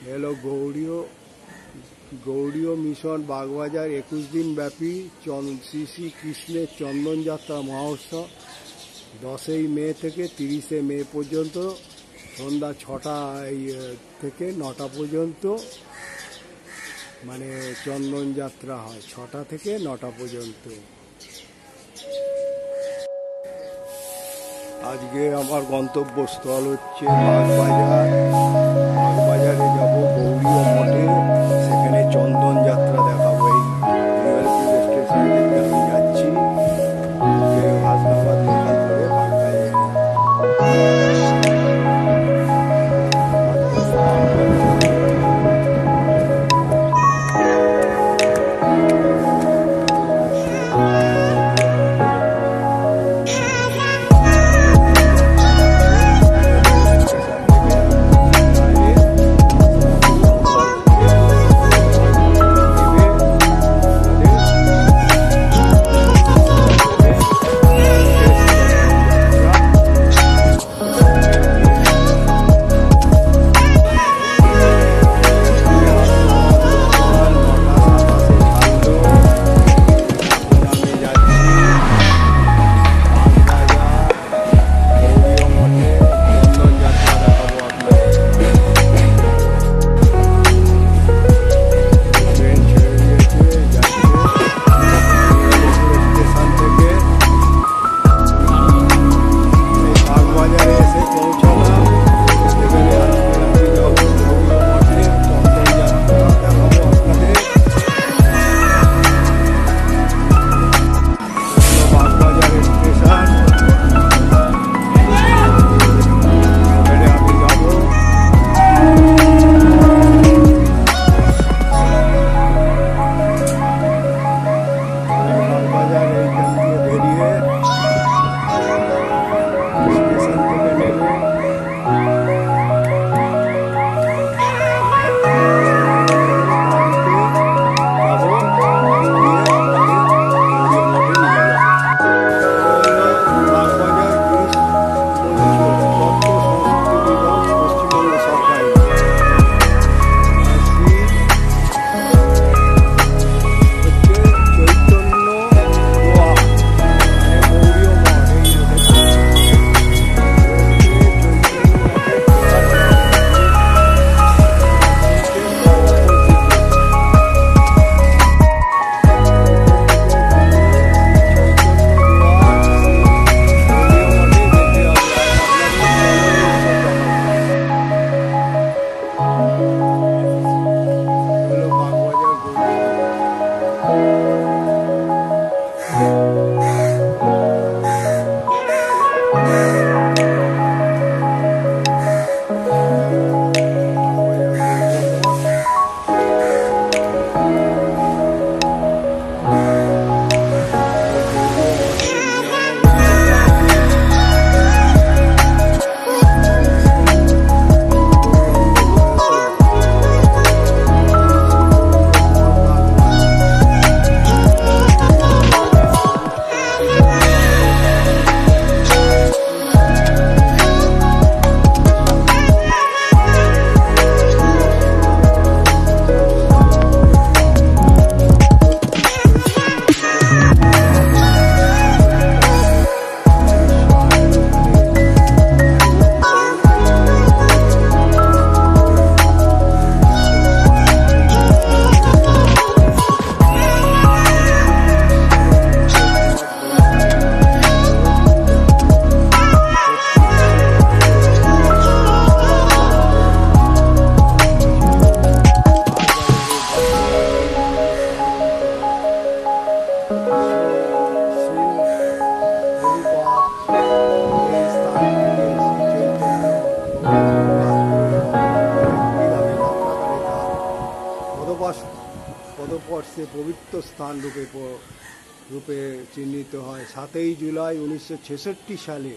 এলো গৌড়ীয় মিশন বাগবাজার 21 দিন ব্যাপী শ্রী শ্রী কৃষ্ণের চন্দনযাত্রা মহোৎসব 10ই মে থেকে 30শে মে পর্যন্ত সন্ধ্যা 6টা থেকে 9টা পর্যন্ত মানে চন্দনযাত্রা হয় 6টা থেকে 9টা পর্যন্ত। আজকে আমার গন্তব্যস্থল হচ্ছে বাগবাজারে যাব গৌড়ীয় মঠে, সেখানে চন্দনযাত্রা দেখাবো। এই রেল স্টেশন থেকে আমি যাচ্ছি হাসনাবাদ লোকাল ধরে বাগবাজারে। পদস্পর্শে পবিত্র স্থান রূপে চিহ্নিত হয়। 7ই জুলাই 1966 সালে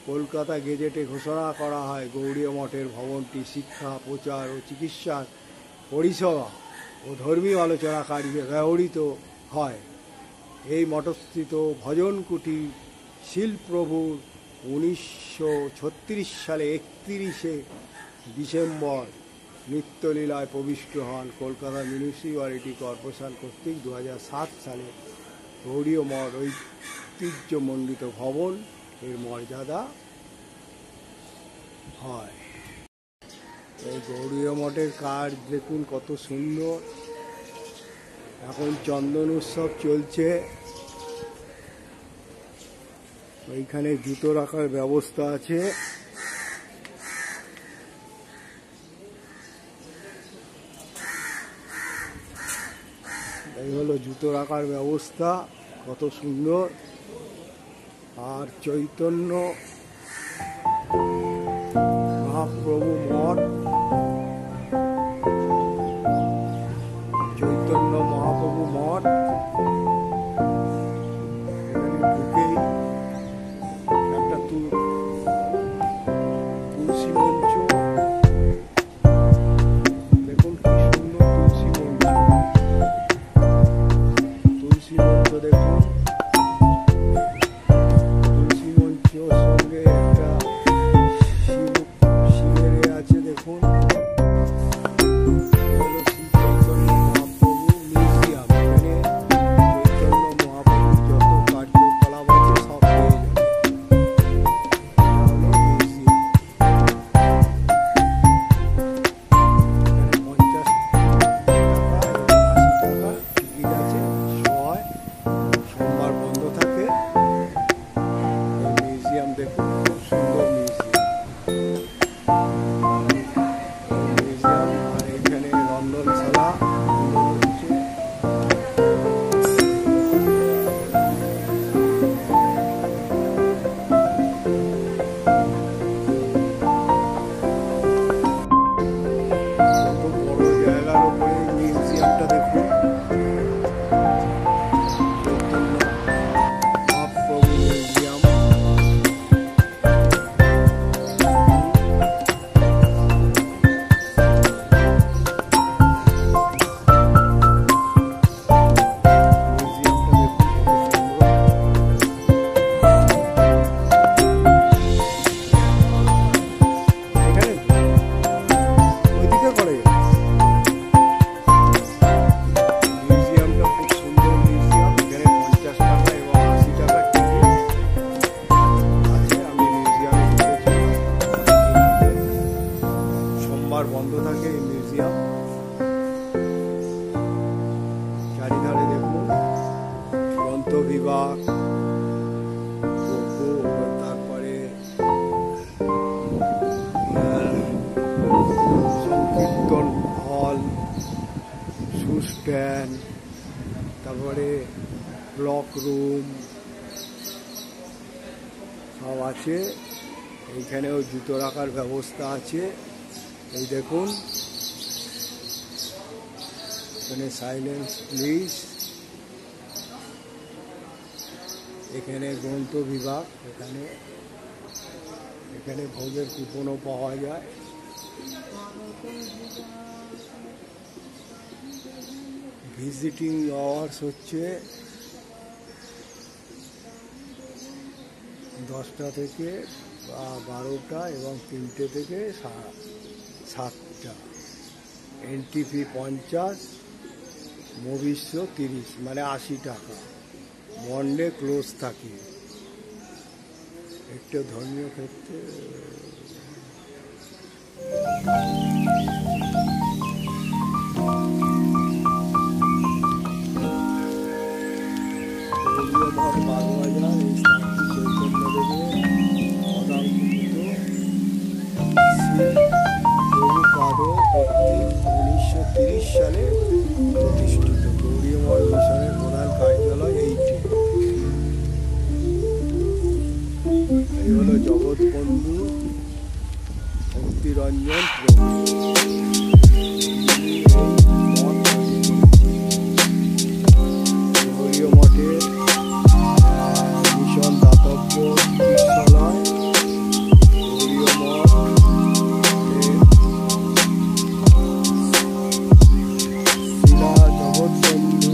কলকাতা গেজেটে ঘোষণা করা হয় গৌড়ীয় মঠের ভবনটি শিক্ষা, প্রচার ও চিকিৎসার পরিষেবা ও ধর্মীয় আলোচনা কার্যে ব্যবহৃত হয়। এই মঠস্থিত ভজন কুটির শিলপ্রভুর 1936 সালে 31শে ডিসেম্বর নিত্যলীলায় প্রবিষ্ট হন। কলকাতা মিউনিসিপ্যালিটি কর্পোরেশন কর্তৃক 2007 সালে গৌড়ীয় মঠ ঐতিহ্যমণ্ডিত ভবন এর মর্যাদা হয়। এই গৌড়ীয় মঠের কাজ দেখুন কত সুন্দর। এখন চন্দন উৎসব চলছে। ওইখানে জুতো রাখার ব্যবস্থা আছে। এই হলো জুতো রাখার ব্যবস্থা, কত সুন্দর। আর চৈতন্য মহাপ্রভু মঠ, চৈতন্য মহাপ্রভু মঠ। এখানে ঢুকেই একটা তুলসী মঞ্চ, দেখুন কি সুন্দর তুলসী মঞ্চ। তুলসী মঞ্চ দেখুন, তুলসী মঞ্চর সঙ্গে একটা শিবের আছে দেখুন। দেখুন খুব সুন্দর মিউজিয়াম। আর এখানে রন্ধনশালা হচ্ছে। কত বড় জায়গার উপরে মিউজিয়ামটা দেখুন। বন্ধ থাকে এই মিউজিয়াম। চারিধারে দেখুন গ্রন্থ বিভাগ, তারপরে সংকীর্তন হল, শু স্ট্যান্ড, তারপরে ব্লক রুম সব আছে। এইখানেও জুতো রাখার ব্যবস্থা আছে। এই দেখুন এখানে সাইলেন্স প্লিজ। এখানে গ্রন্থ বিভাগ, এখানে ভোগের কুপনও পাওয়া যায়। ভিজিটিং আওয়ার্স হচ্ছে 10টা থেকে 12টা এবং 3টে থেকে 7টা। এন্ট্রি ফি 50, মুভিস 30, মানে 80 টাকা। মন্ডে ক্লোজ থাকে। একটু ধর্মীয় ক্ষেত্রে বাগবাজার এই স্থানটি চৈতন্যদেবের কর্তৃক 1930 সালে প্রতিষ্ঠিত। গৌড়ীয় মঠ মিশনের প্রধান কার্যালয় এইটি। এই হলো জগৎবন্ধু ভক্তিরঞ্জন প্রভু। গৌড়ীয় মঠের মিশন দাতব্য চিকিৎসালয়। গৌড়ীয় মঠ শিলা জগৎবন্ধু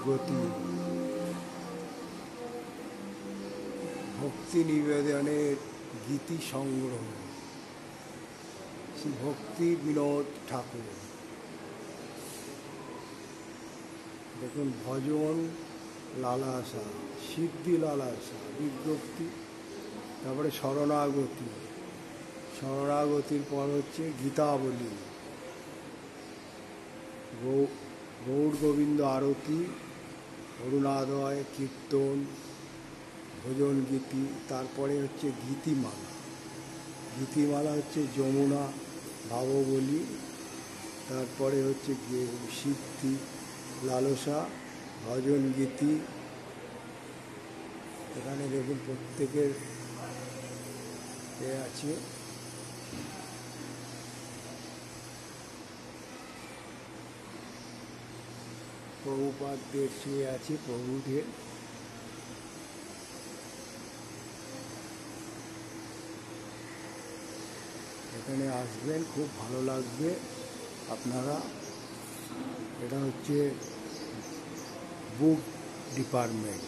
গতি, ভক্তি নিবেদনের গীতি সংগ্রহ, শ্রী ভক্তি বিনোদ ঠাকুর। দেখুন, ভজন লালাসা, সিদ্ধি লালাসা, বিজ্ঞপ্তি, তারপরে শরণাগতি, শরণাগতির পর হচ্ছে গীতাবলী, গৌর গোবিন্দ আরতি, অরুণাদয়, কীর্তন, ভজন গীতি, তারপরে হচ্ছে গীতিমালা। গীতিমালা হচ্ছে যমুনা, ভাববলী, তারপরে হচ্ছে সিদ্ধি লালসা, ভজন গীতি। এখানে দেখুন প্রত্যেকের আছে। প্রভুপাদদের শুয়ে আছে, প্রভুদের। এখানে আসবেন, খুব ভালো লাগবে আপনারা। এটা হচ্ছে বুক ডিপার্টমেন্ট।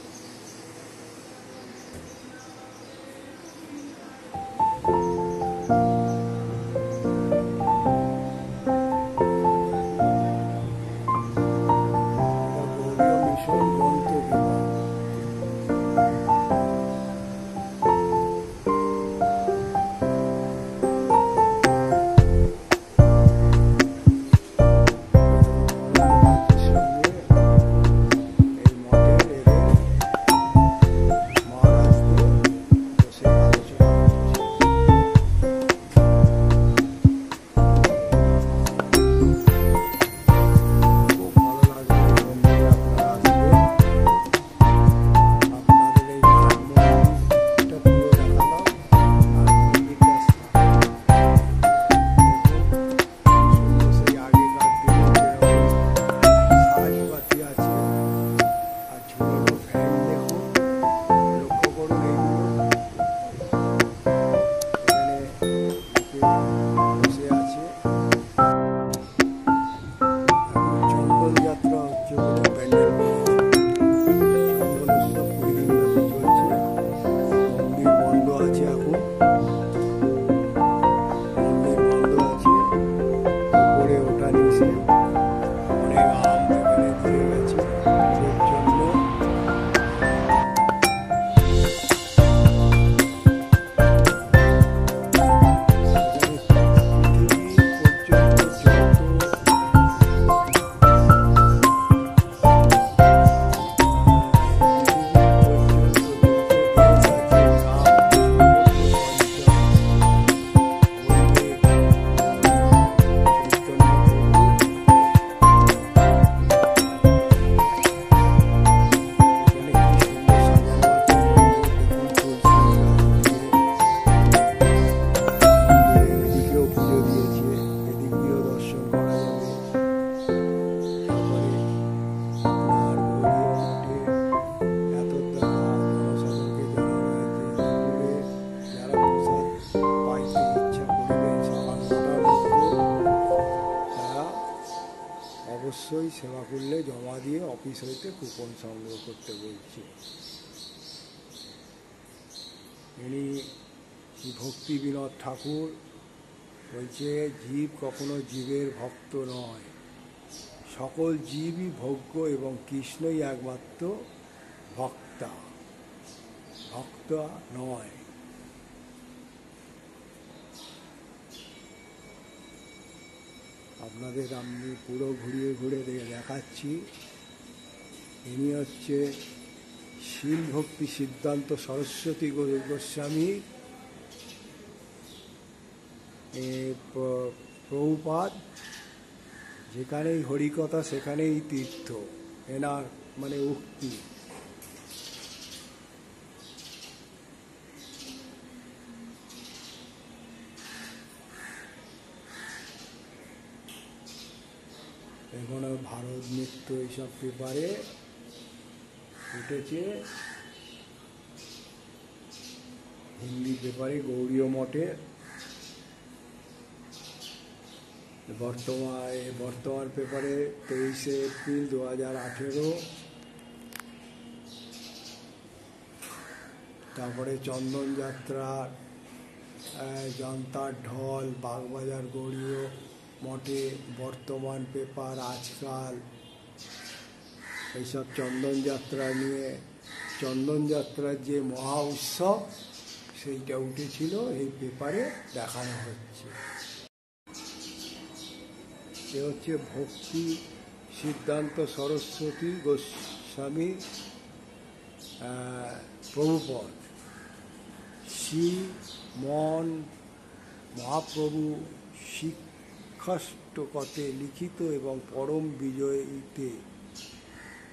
অবশ্যই সেবা করলে জমা দিয়ে অফিস হইতে কুপন সংগ্রহ করতে বলছে। ইনি শ্রী ভক্তি বিনোদ ঠাকুর বলছে, জীব কখনো জীবের ভক্ত নয়, সকল জীবই ভোগ্য এবং কৃষ্ণই একমাত্র ভক্তা, ভক্ত নয়। আপনাদের আমি পুরো ঘুরিয়ে ঘুরে দেখাচ্ছি। ইনি হচ্ছে শীল ভক্তি সিদ্ধান্ত সরস্বতী গোস্বামী, প্রভুপাদ। যেখানেই হরিকথা সেখানেই তীর্থ, এনার মানে উক্তি। এখানে ভারত নৃত্য এইসব পেপারে উঠেছে, হিন্দি পেপারে গৌড়ীয় মঠে। বর্তমান পেপারে 23শে এপ্রিল 2018 তারপরে চন্দন যাত্রার জনতার ঢল, বাগবাজার গৌড়ীয় মঠে বর্তমান পেপার আজকাল এইসব চন্দন যাত্রা নিয়ে, চন্দন যাত্রার যে মহা উৎসব সেইটা উঠেছিল এই পেপারে দেখানো হচ্ছে। এ হচ্ছে ভক্তি সিদ্ধান্ত সরস্বতী গোস্বামী প্রভুপদ, শ্রী মন মহাপ্রভু শিক্ষাষ্টকতে লিখিত এবং পরম বিজয়ীতে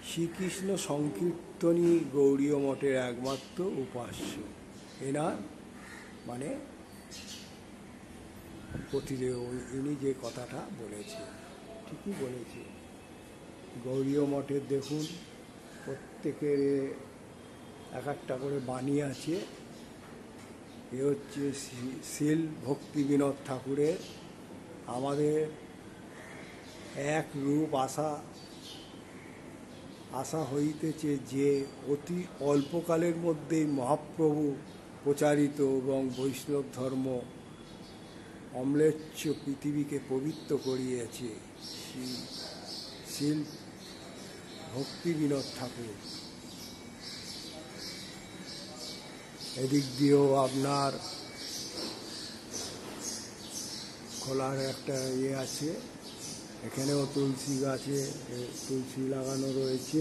শ্রীকৃষ্ণ সংকীর্তনী গৌড়ীয় মঠের একমাত্র উপাস্য। এনার মানে প্রতিদেব, ইনি যে কথাটা বলেছে ঠিকই বলেছে। গৌড়ীয় মঠের দেখুন প্রত্যেকের এক একটা করে বাণী আছে। এ হচ্ছে শিল ভক্তি বিনোদ ঠাকুরের আমাদের এক রূপ আশা হইতেছে যে অতি অল্পকালের মধ্যেই মহাপ্রভু প্রচারিত এবং বৈষ্ণব ধর্ম অম্লেচ্ছ পৃথিবীকে পবিত্র করিয়েছে শিল ভক্তি বিনোদ ঠাকুর। এদিক দিয়েও আপনার খোলার একটা আছে, এখানেও তুলসী গাছে তুলসী লাগানো রয়েছে।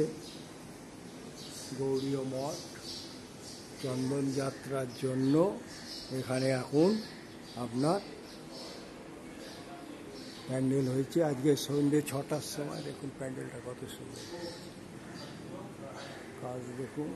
গৌড়ীয় মঠ চন্দন যাত্রার জন্য এখানে এখন আপনার প্যান্ডেল হয়েছে। আজকে সন্ধ্যে 6টার সময় দেখুন প্যান্ডেলটা কত সুন্দর, কাজ দেখুন।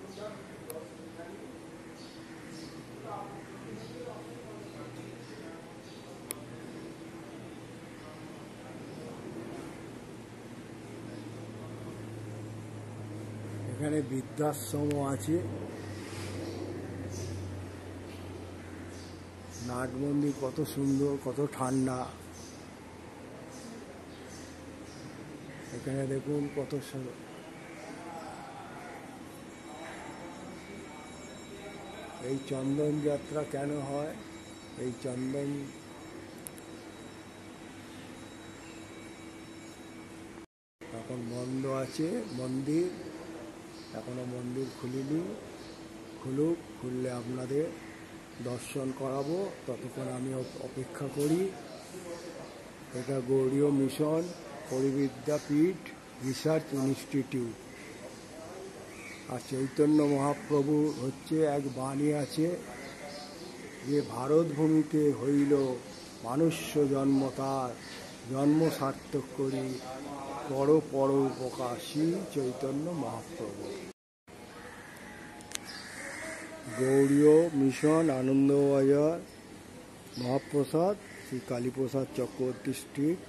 এখানে বৃদ্ধাশ্রম আছে, নাট মন্দির কত সুন্দর, কত ঠান্ডা। এখানে দেখুন কত সুন্দর। এই চন্দন যাত্রা কেন হয়? এই চন্দন এখন বন্ধ আছে মন্দির, এখনো মন্দির খুলিনি, খুললে আপনাদের দর্শন করাবো, ততক্ষণ আমি অপেক্ষা করি। এটা গৌড়ীয় মিশন পরিবিদ্যাপীঠ রিসার্চ ইনস্টিটিউট। আর চৈতন্য মহাপ্রভু হচ্ছে এক বাণী আছে যে ভারতভূমিতে হইল মানুষ্য জন্ম, তার জন্ম সার্থক করি পর উপকাশী চৈতন্য মহাপ্রভু। গৌড়ীয় মিশন আনন্দবাজার মহাপ্রসাদ Shri Kaliprasad Chakraborty Street.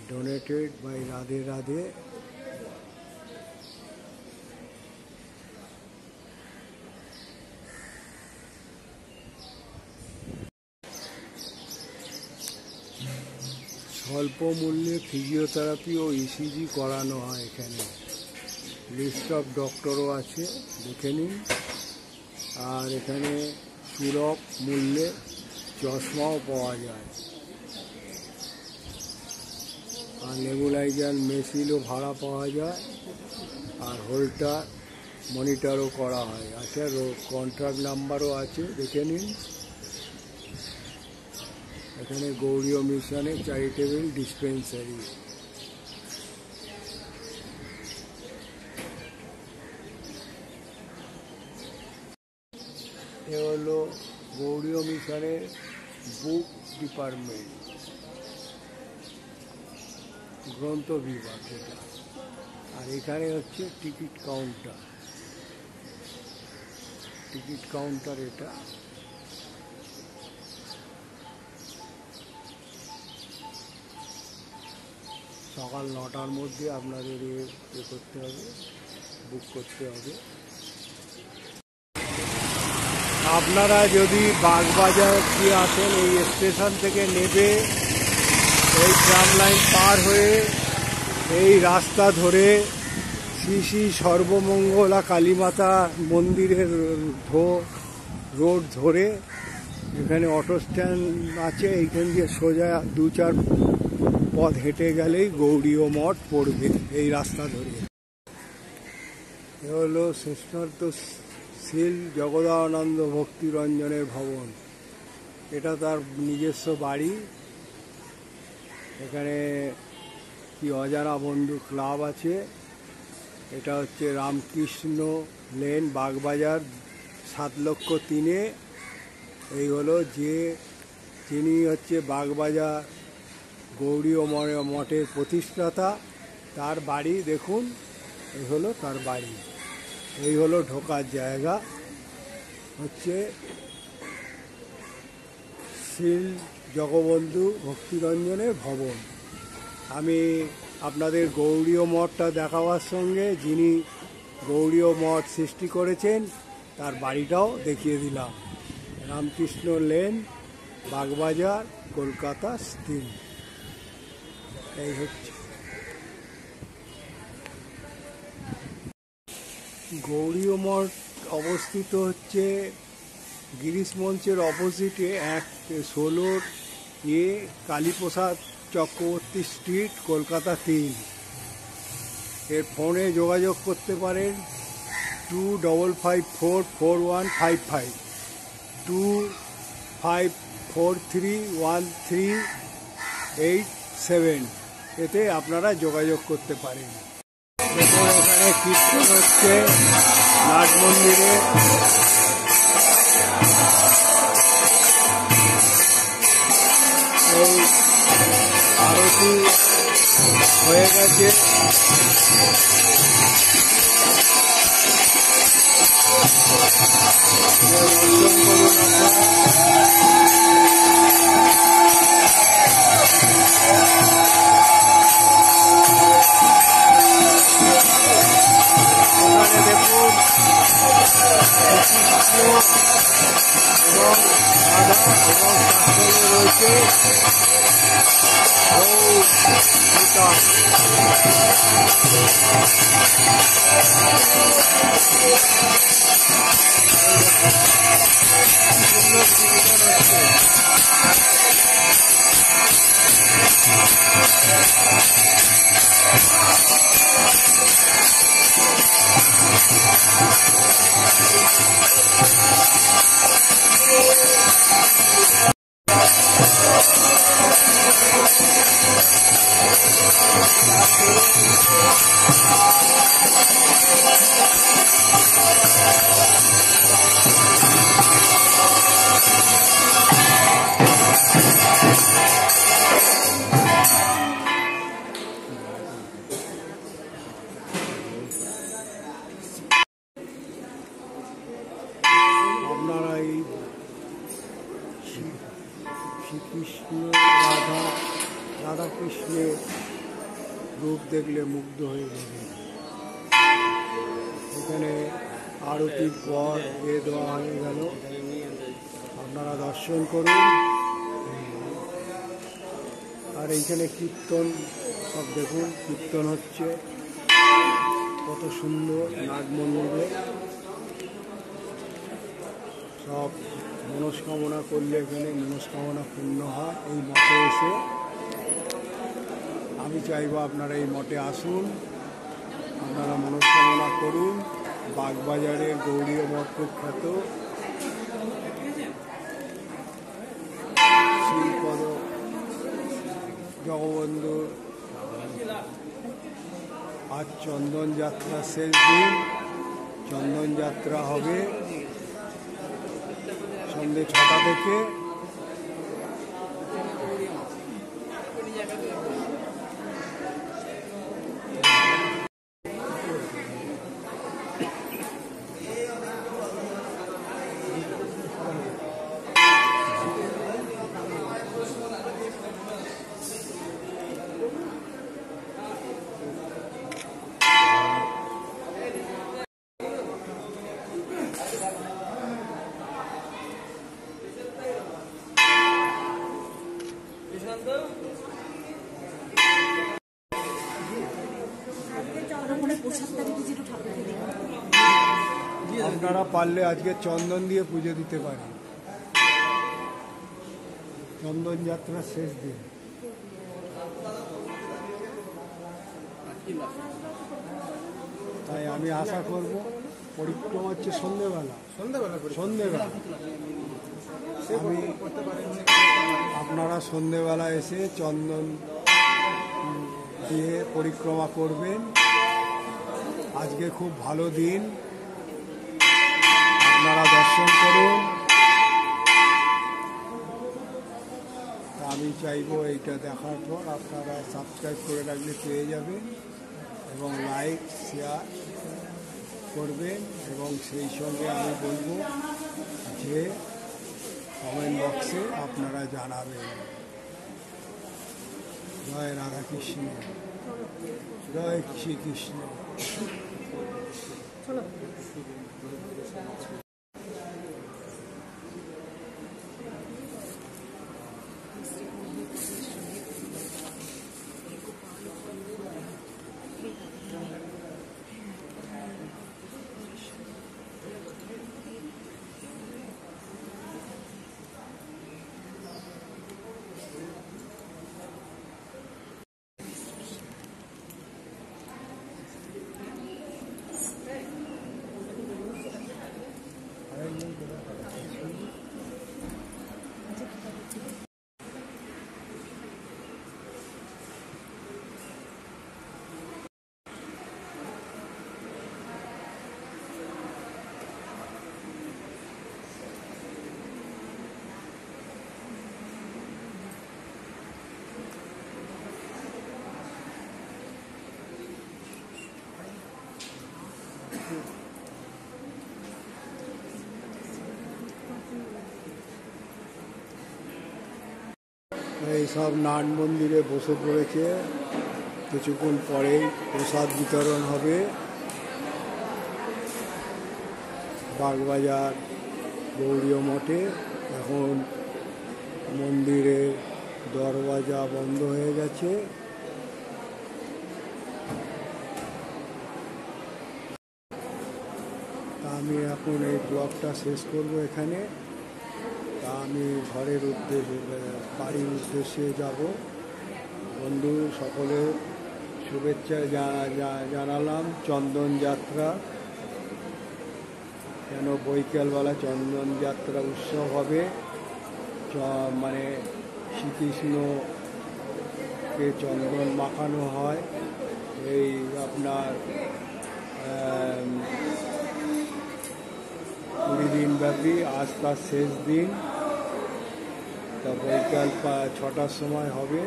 Donated by Radhe Radhe. স্বল্প মূল্যে ফিজিওথেরাপি ও ইসিজি করানো হয় এখানে। লিস্ট অফ ডক্টরও আছে, দেখে নিন। আর এখানে সুলভ মূল্যে চশমাও পাওয়া যায়, আর নেবুলাইজার মেশিনও ভাড়া পাওয়া যায়, আর হোল্টার মনিটরও করা হয়। আচ্ছা, কন্ট্রাক্ট নাম্বারও আছে, দেখে নিন। এখানে গৌড়ীয় মিশনের চ্যারিটেবল ডিসপেন্সারি। এ হলো গৌড়ীয় মিশনের বুক ডিপার্টমেন্ট, গ্রন্থ বিভাগ এটা। আর এখানে হচ্ছে টিকিট কাউন্টার এটা। সকাল 9টার মধ্যে আপনাদের করতে হবে, বুক করতে হবে। আপনারা যদি বাগবাজার দিয়ে আসেন, এই স্টেশন থেকে নেবে, এই ট্রাম লাইন পার হয়ে এই রাস্তা ধরে শ্রী শ্রী সর্বমঙ্গলা কালীমাতা মন্দিরের রোড ধরে এখানে অটো স্ট্যান্ড আছে। এইখান দিয়ে সোজা 2-4 পথ হেঁটে গেলেই গৌড়ীয় মঠ পড়বে এই রাস্তা ধরে। এ হলো শেষনাথ শীল জগদানন্দ ভক্তিরঞ্জনের ভবন। এটা তার নিজস্ব বাড়ি। এখানে কি অজানা বন্ধু ক্লাব আছে। এটা হচ্ছে রামকৃষ্ণ লেন, বাগবাজার, 7,03,000। এই হলো যিনি হচ্ছে বাগবাজার গৌড়ীয় মঠের প্রতিষ্ঠাতা, তার বাড়ি দেখুন। এই হলো তার বাড়ি। এই হলো ঢোকার জায়গা, হচ্ছে শ্রীল জগবন্ধু ভক্তিরঞ্জনের ভবন। আমি আপনাদের গৌড়ীয় মঠটা দেখাবার সঙ্গে যিনি গৌড়ীয় মঠ সৃষ্টি করেছেন তার বাড়িটাও দেখিয়ে দিলাম। রামকৃষ্ণ লেন, বাগবাজার, কলকাতা স্থির। এই হচ্ছে গৌড়ীয় মঠ। অবস্থিত হচ্ছে গিরিশ মঞ্চের অপোজিটে 16 কালীপ্রসাদ চক্রবর্তী স্ট্রিট, কলকাতা 3। এর ফোনে যোগাযোগ করতে পারেন 25544155, 25431387। এতে আপনারা যোগাযোগ করতে পারেন। দেখুন এখানে কীর্তন হচ্ছে নাট মন্দিরে। এই আরতি হয়ে গেছে। এখানে দেখুন এবং রাধা এবং রয়েছে। আপনারা এই শ্রীকৃষ্ণ রাধাকৃষ্ণের রূপ দেখলে মুগ্ধ হয়ে যাবে। এখানে আরতির পর দেওয়া হয়ে গেল, আপনারা দর্শন করুন। আর এইখানে কীর্তন সব দেখুন, কীর্তন হচ্ছে কত সুন্দর। নাট মন্দিরে সব মনস্কামনা করলে এখানে মনস্কামনা পূর্ণ হয় এই মঠে এসে। আমি চাইবো আপনারা এই মঠে আসুন, আপনারা মনস্কামনা করুন। বাগবাজারের গৌড়ীয় মঠ প্রখ্যাত শ্রীপদ জগবন্ধু। আজ চন্দন যাত্রা শেষ দিন। চন্দন যাত্রা হবে সন্ধ্যে 6টা থেকে। আপনারা পারলে আজকে চন্দন দিয়ে পুজো দিতে পারেন। চন্দন যাত্রার শেষ দিন। তাই আমি আশা করব পরিক্রমা হচ্ছে সন্ধেবেলা। আমি আপনারা সন্ধেবেলা এসে চন্দন দিয়ে পরিক্রমা করবেন। আজকে খুব ভালো দিন, আপনারা দর্শন করুন। আমি চাইবো এইটা দেখার পর আপনারা সাবস্ক্রাইব করে রাখলে পেয়ে যাবেন এবং লাইক শেয়ার করবেন, এবং সেই সঙ্গে আমি বলবো যে কমেন্ট বক্সে আপনারা জানাবেন। জয় রাধাকৃষ্ণ, জয় শ্রীকৃষ্ণ। এইসব নাট মন্দিরে বসে পড়েছে, কিছুক্ষণ পরেই প্রসাদ বিতরণ হবে। বাগবাজার গৌড়ীয় মঠে এখন মন্দিরের দরওয়াজা বন্ধ হয়ে গেছে। তা আমি এখন এই ব্লগটা শেষ করব এখানে। তা আমি ঘরের উদ্দেশ্যে, বাড়ির উদ্দেশ্যে যাব। বন্ধু সকলে শুভেচ্ছা জানালাম। চন্দন যাত্রা কেন বৈকালবেলা চন্দন যাত্রা উৎসব হবে, মানে শ্রীকৃষ্ণকে চন্দন মাখানো হয়। এই আপনার 20 দিন ব্যাপী, আজ তার শেষ দিন। তা বৈকাল 6টার সময় হবে।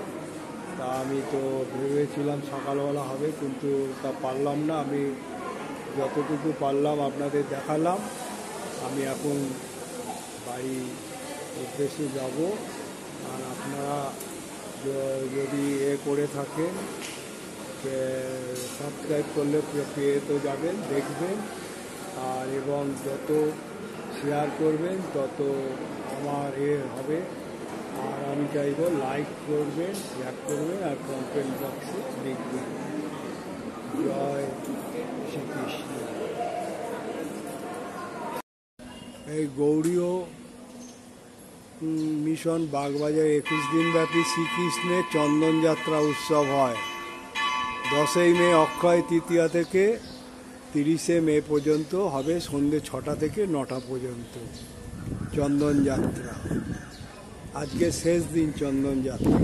তা আমি তো ভেবেছিলাম সকালবেলা হবে, কিন্তু তা পারলাম না। আমি যতটুকু পারলাম আপনাদের দেখালাম। আমি এখন বাড়ি উদ্দেশ্যে যাব। আর আপনারা যদি করে থাকেন সাবস্ক্রাইব করলে পেয়ে তো যাবেন, দেখবেন। আর এবং যত শেয়ার করবেন তত আমার হবে। আর আমি চাইব লাইক করবেন, শেয়ার করবেন, আর কমেন্ট বক্সে লিখবেন। জয় শ্রীকৃষ্ণ। এই গৌড়ীয় মিশন বাগবাজার 21 দিন ব্যাপী শ্রীকৃষ্ণের চন্দন যাত্রা উৎসব হয়। 10ই মে অক্ষয় তৃতীয়া থেকে 30শে মে পর্যন্ত হবে। সন্ধ্যে 6টা থেকে 9টা পর্যন্ত চন্দন যাত্রা। আজকে শেষ দিন চন্দন যাত্রা।